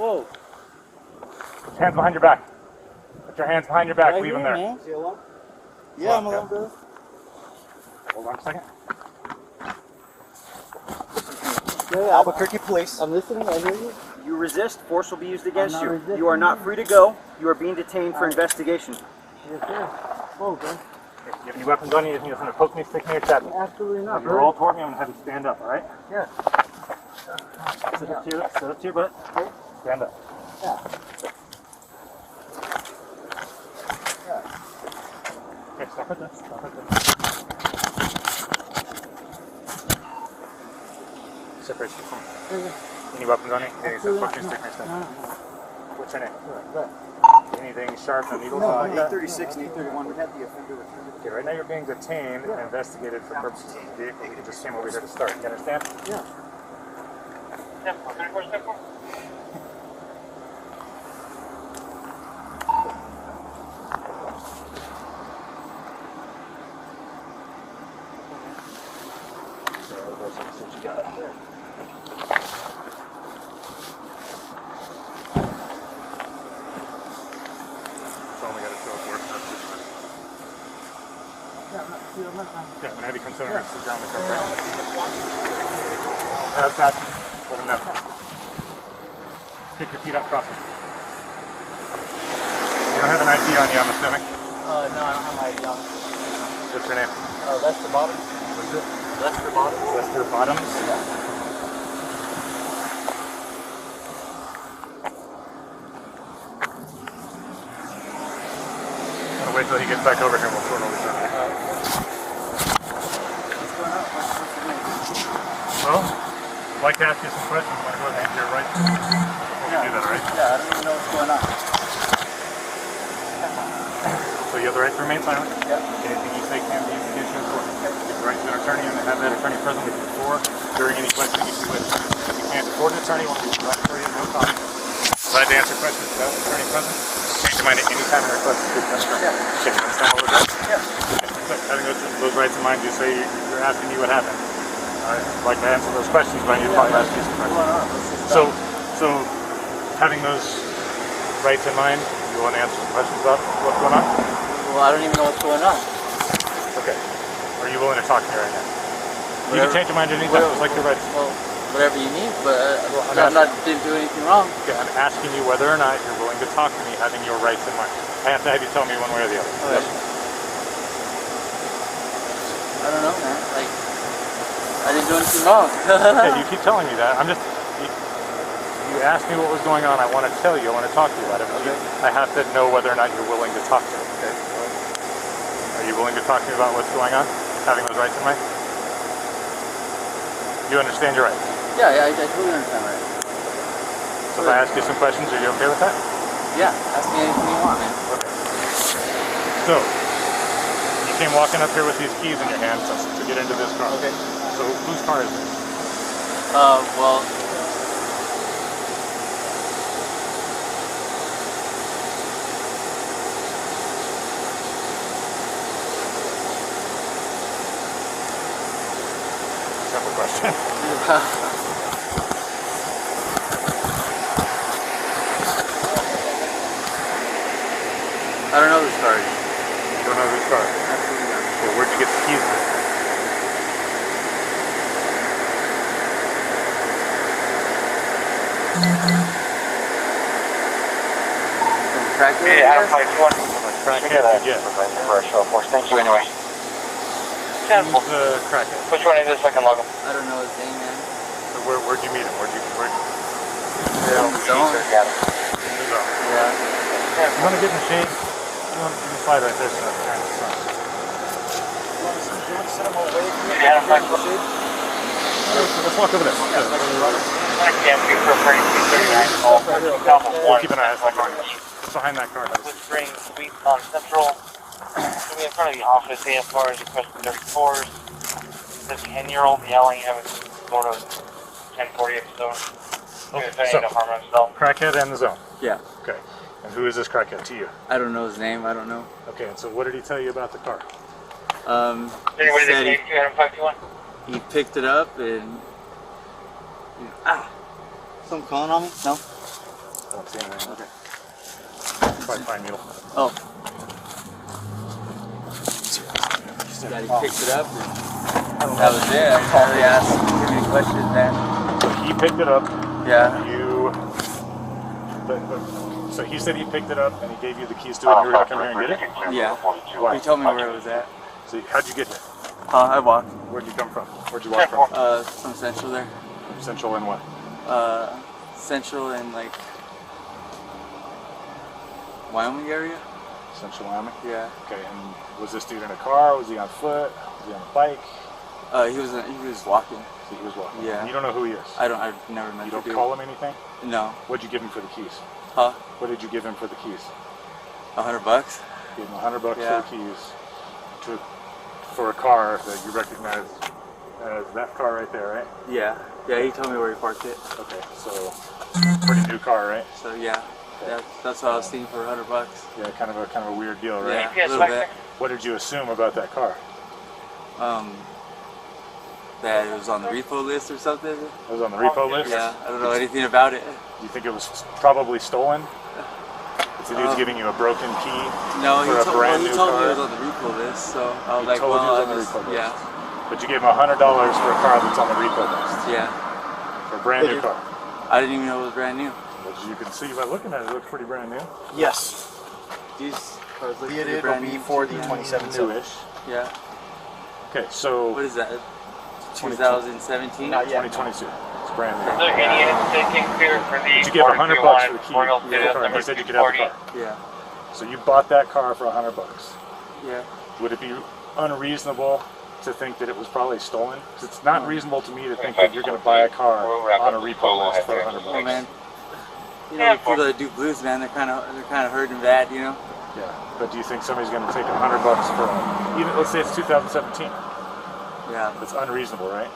Whoa. Put your hands behind your back. Put your hands behind your back. Right Leave here, them there. man. Is he alone? Yeah, I'm alone, brother. Hold on a second. Yeah, Albuquerque Police. I'm listening. I hear you. You resist, force will be used against you. resisting. You are not free to go. You are being detained for investigation. Yes, sir. Whoa, bro. If you have any weapons on you, you're going to poke me, stick me, or stab me. Absolutely not, If you bro. roll toward me, I'm going to have you stand up, alright? Yeah. Sit up to your butt. Okay. Stand up. Yeah. Okay, stop right there. Stop right there. Separate you from me. Any weapons on you? Anything poke me, stick me, or stab me? What's your name? Anything sharp, no needles? No, like that? 836 and 831, we had the offender returned. Okay, right now you're being detained and investigated for purposes of the vehicle. You just came over here to start. You understand? Yeah. So that's what you got there. So only got to show up work. Yeah, I'm gonna have you come sit down the car. That's that. Let him know. Kick your feet up, cross them. You don't have an ID on you, I'm assuming. No, I don't have my ID on. What's your name? Lester Bottom. What's it? Lester Bottom. Lester Bottoms? Yeah. I'll wait till he gets back over here and we'll sort all this out. Well, I'd like to ask you some questions. Want to go ahead and answer your rights? We can do that, right? Yeah, I don't even know what's going on. So you have the right to remain silent? Yeah. Anything you say can be used against you in court. You have the right to an attorney and to have that attorney present with you before, during any question you see with. If you can't afford an attorney, we'll be glad for you, no problem. Glad to answer questions without an attorney present. Change your mind at any time and request to speak to us. Yeah. Okay, you understand what we're doing? Yeah. So, having those rights in mind, you say you're asking me what happened. I'd like to answer those questions, but I need to probably ask you some questions. So having those rights in mind, you want to answer some questions about what's going on? Well, I don't even know what's going on. Okay. Are you willing to talk to me right now? You can change your mind at any time, it's like your rights. Well, whatever you need, but didn't do anything wrong. Okay, I'm asking you whether or not you're willing to talk to me having your rights in mind. I have to have you tell me one way or the other. Okay. I don't know, man. Like, I didn't do anything wrong. Okay, you keep telling me that. You asked me what was going on. I want to tell you. I want to talk to you about it. Okay. I have to know whether or not you're willing to talk to me. Okay. Are you willing to talk to me about what's going on? Having those rights in mind? You understand your rights? Yeah, I totally understand that. So if I ask you some questions, are you okay with that? Yeah, ask me anything you want, man. Okay. So, you came walking up here with these keys in your hand to get into this car. Okay. So whose car is this? Well, Simple question. I don't know this car. You don't know whose car? Absolutely not. Okay, where'd you get the keys from? Crackhead? Yeah, Adam 51. Crackhead, yeah. For a show of force. Thank you anyway. Who's the crackhead? Which one is this? I can log him. I don't know his name, man. So where'd you meet him? Zone. Yeah. In the zone. Yeah. You want to get in the shade? You want to slide right there so that's behind the sun. Yeah, Adam 51. Let's walk over there. We'll Keep an eye out. It's behind that car. Which brings Sweet on Central. We'll be in front of the office. AFR is requesting 34s. This 10-year-old yelling at sort of 1040 zone. So, To harm himself. crackhead and the zone. Yeah. Okay. And who is this crackhead to you? I don't know his name. I don't know. Okay, and so what did he tell you about the car? Anybody He said name to Adam 51? he picked it up and... Ah! Someone calling on me? No? don't see anything. Okay. Probably pine needle. Oh. Yeah, he picked it up and that was it. I didn't really ask too many questions, man. So he picked it up. Yeah. So he said he picked it up and he gave you the keys to it and you were going to come here and get it? Yeah. Why? He told me where it was at. So how'd you get here? I walked. Where'd you come from? Where'd you walk from? From Central there. Central and what? Central and like Wyoming area. Central Wyoming? Yeah. Okay, and was this dude in a car? Was he on foot? Was he on a bike? He was walking. So he was walking. Yeah. And you don't know who he is? I've never met You the don't dude. call him anything? No. What'd you give him for the keys? Huh? What did you give him for the keys? $100. Gave him $100 Yeah. for the keys for a car that you recognize as that car right there, right? Yeah. Yeah, he told me where he parked it. Okay, so pretty new car, right? So yeah. That's what I was seeing for $100. Yeah, kind of a weird deal, right? Yeah, a little bit. What did you assume about that car? That it was on the repo list or something. It was on the repo list? Yeah, I don't know anything about it. Do you think it was probably stolen? The dude's giving you a broken key No, for a brand new told me car? it was on the repo list, so I was He like, told you it well, was on the repo list. yeah. But you gave him $100 for a car that's on the repo list. Yeah. For a brand new car. I didn't even know it was brand new. As you can see by looking at it, it looks pretty brand new. Yes. These cars look It pretty will brand be new. for the 27. Newish. Yeah. Okay, so What is that? 2017? Not yet. 2022. It's brand new. Is there any indication clear for the Did you give $100 for the key for the car? And he said you could have the car. Yeah. So you bought that car for $100. Yeah. Would it be unreasonable to think that it was probably stolen? 'Cause it's not reasonable to me to think that you're going to buy a car on a repo list for $100. Oh man. You know, people that do blues, man, they're kind of hurting bad, you know. Yeah, but do you think somebody's going to take $100 for even? Let's say it's 2017. Yeah. That's unreasonable, right?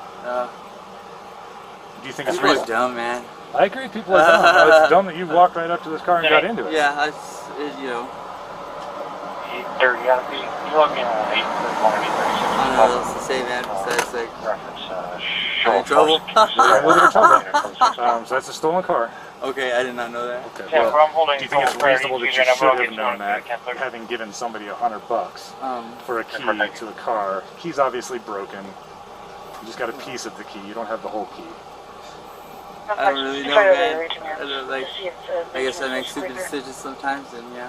Do you think it's People are reasonable? dumb, man. I agree. People are dumb. It's dumb that you walked right up to this car and got into it. Yeah, you know. 8:30, you look in 8:31, I don't know what else to say, man. Besides, like, reference, I'm in trouble. Yeah, we're in trouble. So that's a stolen car. Okay, I did not know that. Okay. Yeah, but I'm holding Do you think it's full reasonable that you priority, should you're have gonna known get that, you. having given somebody $100 for a key to a car? Key's obviously broken. You just got a piece of the key. You don't have the whole key. I don't really know, man. I guess I make stupid decisions sometimes, and yeah.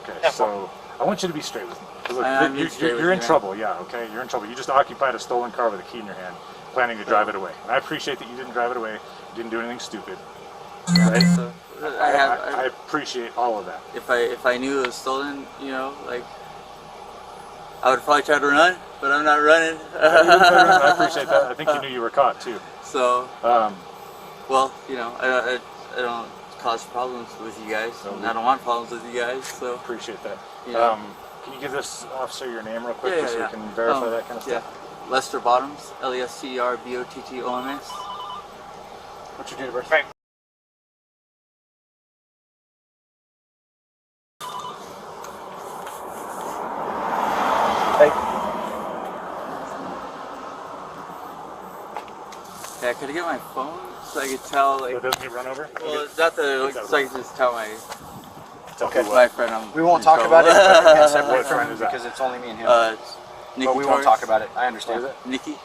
Okay, so I want you to be straight with me. 'Cause look, I'm being straight with you're in you, man. trouble, yeah, okay? You're in trouble. You just occupied a stolen car with a key in your hand, planning to drive it away. And I appreciate that you didn't drive it away, you didn't do anything stupid. Right? So I appreciate all of that. if I knew it was stolen, you know, like, I would probably try to run, but I'm not running. I appreciate that. I think you knew you were caught, too. So, well, you know, I don't cause problems with you guys, and I don't want problems with you guys, so. Appreciate that. You know. Can you give this officer your name real quick, Yeah, just so yeah, we can verify that kind of Yeah. stuff? Lester Bottoms, LESTERBOTTOMS. What's your date of birth? Right. Hey. Yeah, could I get my phone so I could tell, So like, doesn't he run over? well, not the, so I can just tell my Okay. my friend I'm We won't in talk trouble. about it. But we can't separate What from friend it is that? because it's only me and him. It's Nikki but we won't Torres. talk about it. I understand. Nikki?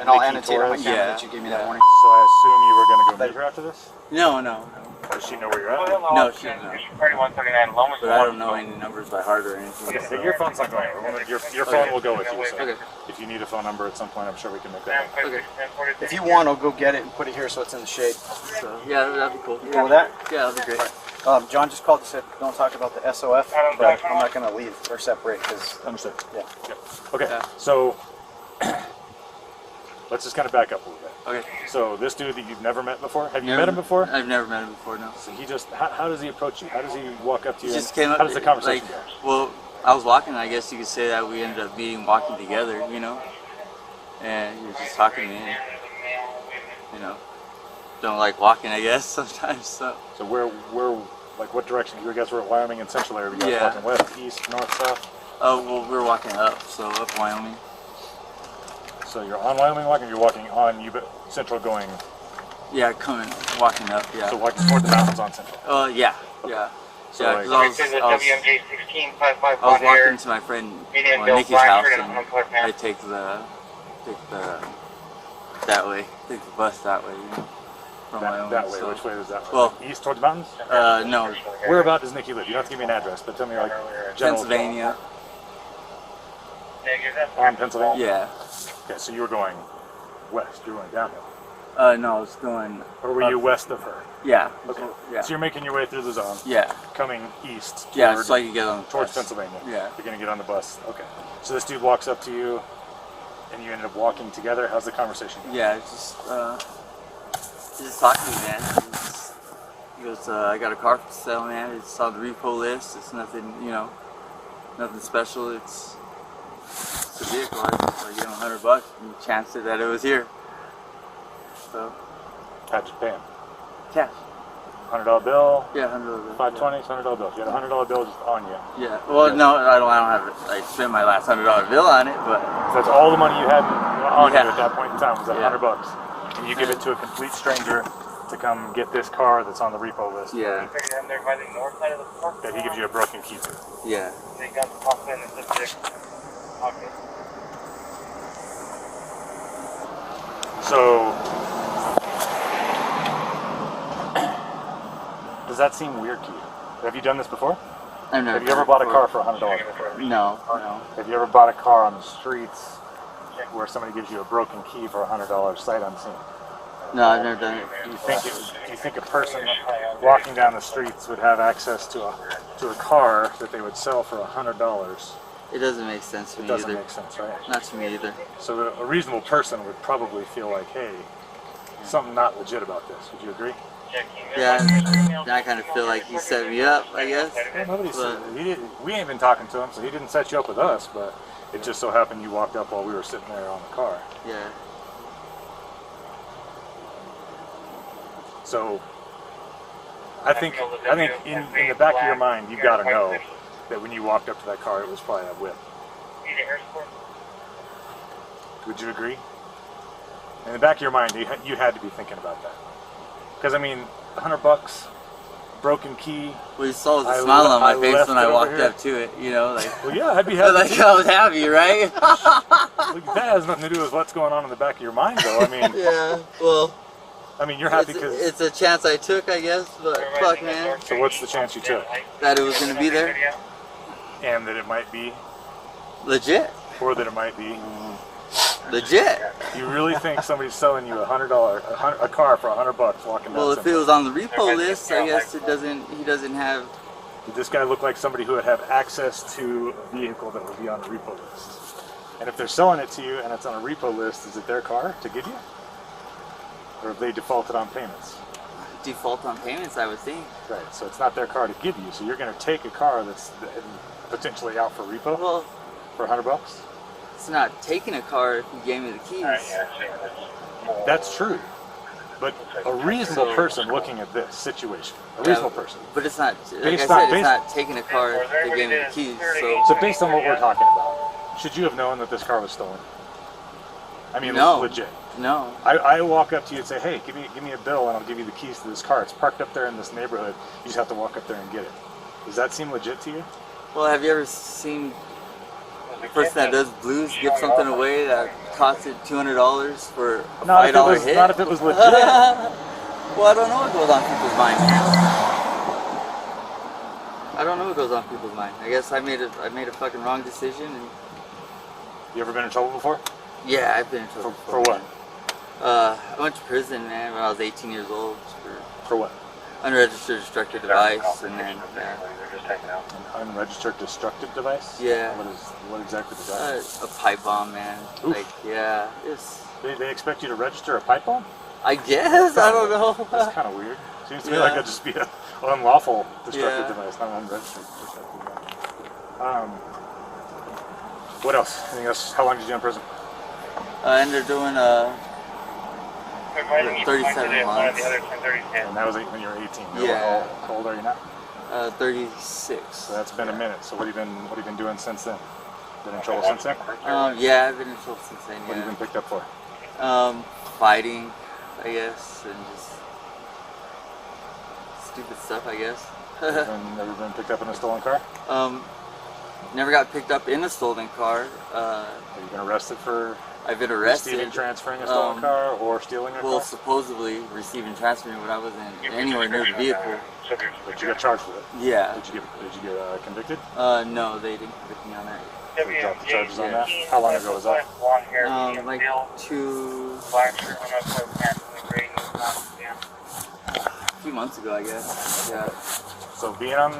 And I'll Nikki annotate on my Torres? camera Yeah. that you gave me that Yeah. warning. So I assume you were going to go meet her after this? No, no. Does she know where you're at? No, she doesn't know. 3139 Lomas. But I don't know any numbers by heart or anything. Okay, So. your phone's not going anywhere. Your phone will go with you. So Okay. if you need a phone number at some point, I'm sure we can make that happen. Okay. If you want, I'll go get it and put it here so it's in the shade. So, yeah, that'd be cool. You cool with that? Yeah, that'd be great. John just called and said don't talk about the SOF, but I'm not going to leave or separate because Understood. yeah. Yep. Okay, Yeah. so let's just kind of back up a little bit. Okay. So this dude that you've never met before, have you met him before? I've never met him before, no. So he just, how does he approach you? How does he walk up to you? He and just came up. How does the conversation like, go? well, I was walking. I guess you could say that we ended up walking together, you know. And he was just talking to me. And, you know, don't like walking, I guess sometimes. So. So where, like what direction? You guys were at Wyoming and Central area. You guys Yeah. walking west, east, north, south? Oh well, we were walking up, so up Wyoming. So you're on Wyoming walking, you're walking on Central going Yeah, walking up. Yeah. So walking toward the mountains on Central. Yeah. Yeah. So Yeah, like- because WMJ 1655 I was walking to my friend Nikki's house, and I take the that way, take the bus that way, you know, from my own. That way. So, Which way is that way? well, East towards the mountains? no, Where about does Nikki live? You don't have to give me an address, but tell me like general. Pennsylvania. On Pennsylvania? Yeah. Okay, so you were going west. You were going downhill. No, I was going. Or were you west of her? Yeah. Okay. Yeah. So you're making your way through the zone. Yeah. Coming east. Yeah, toward- so I could get on the towards bus. Pennsylvania. Yeah. You're gonna get on the bus. Okay. So this dude walks up to you, and you ended up walking together. How's the conversation going? Yeah, just talking to me, man. He goes, I got a car for sale, man. It's on the repo list. It's nothing, you know, nothing special. It's a vehicle. I give him $100 and chanced it that it was here. So, How'd you pay him? cash. $100 bill. Yeah, $100. $520, $100 bill. You had a $100 bill just on you. Yeah. Well, no, I don't have it. I spent my last $100 bill on it, but So that's all the money you had on you Yeah. at that point in time was that Yeah. $100, and you give it to a complete stranger to come get this car that's on the repo list. yeah, They're by the north side of the park. That he gives you a broken key to. yeah. They got the pump in the subject pocket. So, does that seem weird to you? Have you done this before? I've never Have you ever bought a car for $100 before? No, no. Have you ever bought a car on the streets where somebody gives you a broken key for $100 sight unseen? No, I've never done it. Do you think a person walking down the streets would have access to a car that they would sell for $100? It doesn't make sense to It me doesn't either. make sense, right? Not to me either. So a reasonable person would probably feel like, hey, something not legit about this. Would you agree? Yeah, I kind of feel like he set me up, I guess. Yeah, nobody said But- he didn't. We ain't been talking to him, so he didn't set you up with us. But it just so happened you walked up while we were sitting there on the car. Yeah. So I think in the back of your mind, you've got to know that when you walked up to that car, it was probably a whip. Would you agree? In the back of your mind, you had to be thinking about that. Because I mean, $100, broken key. Well, you saw the I smile le- on my I face left when it I over walked here. up to it, you know, like, Well, yeah, I'd be happy. like I was happy, right? Like, that has nothing to do with what's going on in the back of your mind, though. I mean, Yeah, well, you're happy because. it's a chance I took, I guess, but fuck, man, So what's the chance you took? that it was gonna be there, And that it might be, legit, or that it might be. legit. You really think somebody's selling you a car for $100 walking down? Well, if it Central? was on the repo list, I guess he doesn't have. Did this guy look like somebody who would have access to a vehicle that would be on the repo list? And if they're selling it to you and it's on a repo list, is it their car to give you? Or have they defaulted on payments? Default on payments, I would think. Right, so it's not their car to give you. So you're going to take a car that's potentially out for repo Well, for $100? it's not taking a car if you gave me the keys. That's true. But a reasonable person looking at this situation, a reasonable person. But it's not, like Based I on- said, it's not taking a car if they gave me the keys, so. So based on what we're talking about, should you have known that this car was stolen? I mean, No. legit. No. I walk up to you and say, hey, give me a bill and I'll give you the keys to this car. It's parked up there in this neighborhood. You just have to walk up there and get it. Does that seem legit to you? Well, have you ever seen a person that does blues give something away that costed $200 for a $5 hit? Not if it was legit. Well, I don't know what goes on people's minds. I don't know what goes on people's mind. I guess I made a fucking wrong decision. And You ever been in trouble before? yeah, I've been in trouble For what? I went to prison, man, when I was 18 years old For what? unregistered destructive device, and then An unregistered destructive device? Yeah. What exactly does that mean? a pipe bomb, man. Oof. Like, yeah, it's. They expect you to register a pipe bomb? I guess I don't know. That's kind of weird. Seems to me Yeah. like that'd just be an unlawful destructive Yeah. device, not an unregistered destructive device. What else? Anything else? How long did you in prison? I ended up doing 37 months. And that was when you were 18. Yeah. How old are you now? 36. So that's been a minute. So what have you been doing since then? Been in trouble since then? Yeah, I've been in trouble since then. What have you Yeah. been picked up for? Fighting, I guess, and just stupid stuff, I guess. Never been picked up in a stolen car? Never got picked up in a stolen car. Have you been arrested for I've been arrested. receiving, transferring a stolen car or stealing a Well, car? supposedly receiving, transferring, but I wasn't anywhere near the vehicle. But you got charged with it? Yeah. Did you get convicted? No, they didn't convict me on that. Did you drop the charges on that? How long ago was that? Like 2... a few months ago, I guess. Yeah. So being on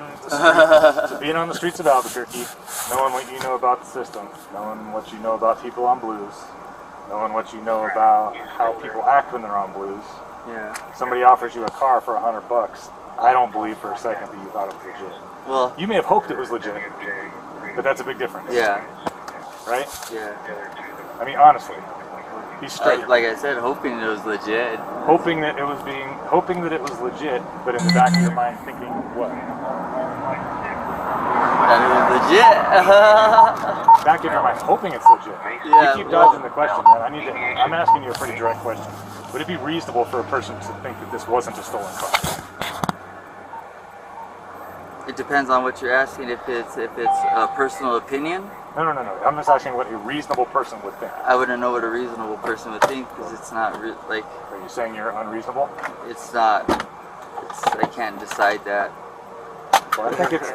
the streets of Albuquerque, knowing what you know about the system, knowing what you know about people on blues, knowing what you know about how people act when they're on blues. Yeah. Somebody offers you a car for $100. I don't believe for a second that you thought it was legit. Well, You may have hoped it was legit, but that's a big difference. yeah. Right? Yeah. I mean, honestly, be straight. Like I said, hoping it was legit. Hoping that it was legit, but in the back of your mind thinking what? That it was legit. Back in your mind, hoping it's legit. Yeah, You keep dodging the question, man. I'm asking you a pretty direct question. Would it be reasonable for a person to think that this wasn't a stolen car? It depends on what you're asking. If it's a personal opinion, No. I'm just asking what a reasonable person would think. I wouldn't know what a reasonable person would think because it's not like Are you saying you're unreasonable? it's not. I can't decide that. Well, I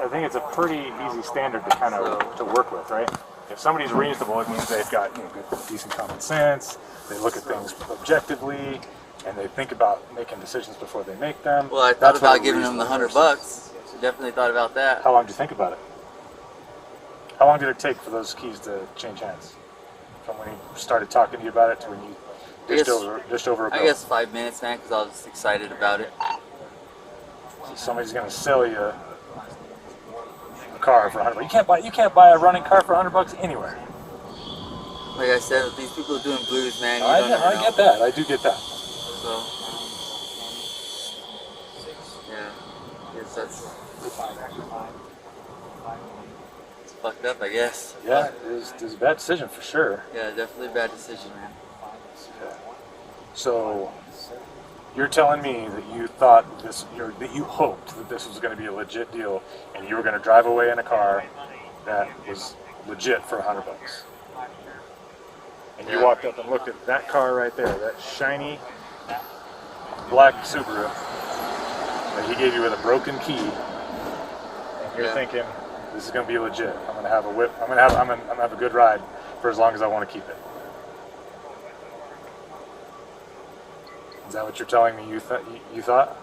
think it's a pretty easy standard to kind of to work with, right? If somebody's reasonable, it means they've got good, decent common sense. They look at things objectively, and they think about making decisions before they make them. Well, I thought That's what about a giving them the reasonable $100. person- Definitely thought about that. How long did you think about it? How long did it take for those keys to change hands? From when he started talking to you about it to when you dished over a bill? I guess 5 minutes, man, because I was just excited about it. So somebody's going to sell you a car for $100. You can't buy a running car for $100 anywhere. Like I said, these people doing blues, man. I get that. I do get that. So, yeah, I guess that's it's fucked up, I guess. Yeah, it was a bad decision for sure. Yeah, definitely a bad decision, man. So you're telling me that you thought that you hoped that this was going to be a legit deal, and you were going to drive away in a car that was legit for $100. And you walked up and looked at that car right there, that shiny black Subaru that he gave you with a broken key, and you're thinking, this is going to be legit. I'm going to have a whip. I'm going to have a good ride for as long as I want to keep it. Is that what you're telling me? You thought?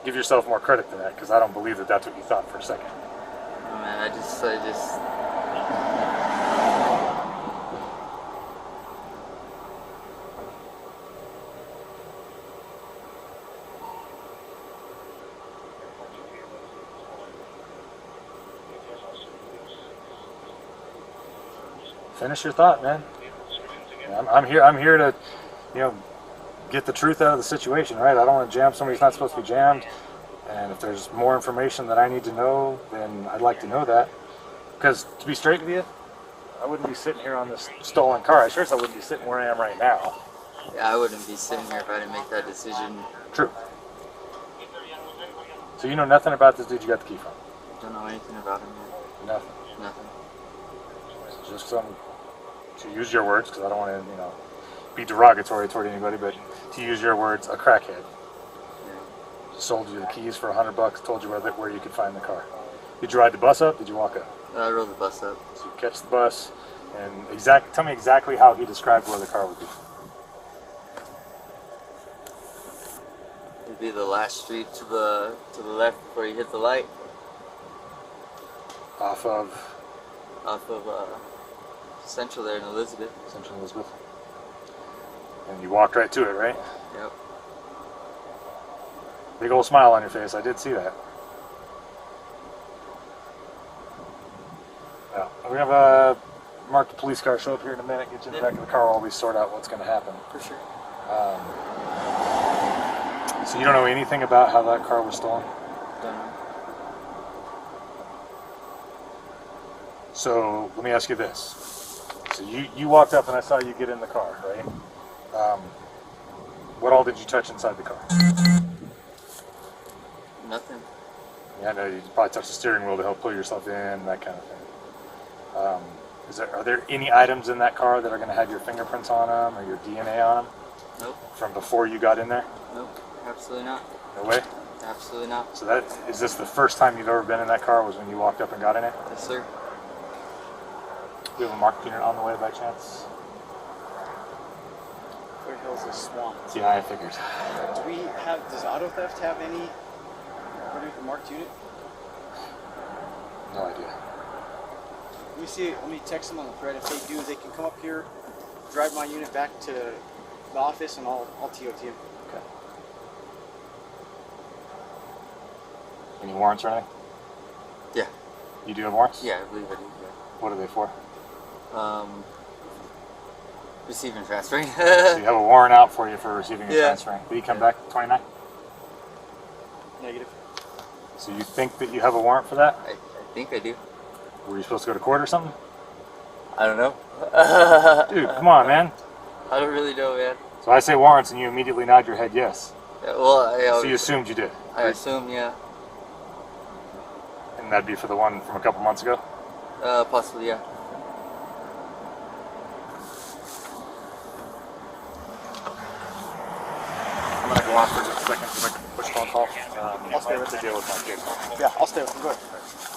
Give yourself more credit than that, because I don't believe that that's what you thought for a second. Oh, man, I just. Finish your thought, man. I'm here to, get the truth out of the situation, right? I don't want to jam somebody who's not supposed to be jammed. And if there's more information that I need to know, then I'd like to know that. Because to be straight with you, I wouldn't be sitting here on this stolen car. I sure as I wouldn't be sitting where I am right now. Yeah, I wouldn't be sitting here if I didn't make that decision. True. So you know nothing about this dude you got the key from? Don't know anything about him, man. Nothing. Nothing. Just to use your words, because I don't want to, be derogatory toward anybody, but to use your words, a crackhead. Yeah. Sold you the keys for $100, told you where you could find the car. Did you ride the bus up? Did you walk up? I rode the bus up. So you catch the bus, and tell me exactly how he described where the car would be. It'd be the last street to the left before you hit the light. Off of Central there in Elizabeth. Central Elizabeth. And you walked right to it, right? Yep. Big old smile on your face. I did see that. Yeah. We're going to mark the police car, show up here in a minute, get you in the back of the car while we sort out what's going to happen. For sure. So you don't know anything about how that car was stolen? Don't know. So let me ask you this. So you walked up and I saw you get in the car, right? What all did you touch inside the car? Nothing. Yeah, I know you probably touched the steering wheel to help pull yourself in, that kind of thing. Are there any items in that car that are going to have your fingerprints on them or your DNA on them? Nope. From before you got in there? Nope. Absolutely not. No way? Absolutely not. So is this the first time you've ever been in that car was when you walked up and got in it? Yes, sir. Do you have a marked unit on the way by chance? Where the hell is this swamp? Yeah, I figured. Does auto theft have any marked unit? No idea. Let me text them on the thread. If they do, they can come up here, drive my unit back to the office, and I'll TOT him. Okay. Any warrants or anything? Yeah. You do have warrants? Yeah, I believe I do. Yeah. What are they for? Receiving and transferring. So you have a warrant out for you for receiving and Yeah. transferring. Will you come back 29? Negative. So you think that you have a warrant for that? I think I do. Were you supposed to go to court or something? I don't know. Dude, come on, man. I don't really know, man. So I say warrants and you immediately nod your head yes. Yeah, well, So you assumed you did. I assume, yeah. And that'd be for the one from a couple months ago? Possibly, yeah. I'm gonna go on for just a second to make a push phone call. I'll stay with you. to deal with my case. Yeah, I'll stay with him. Go ahead.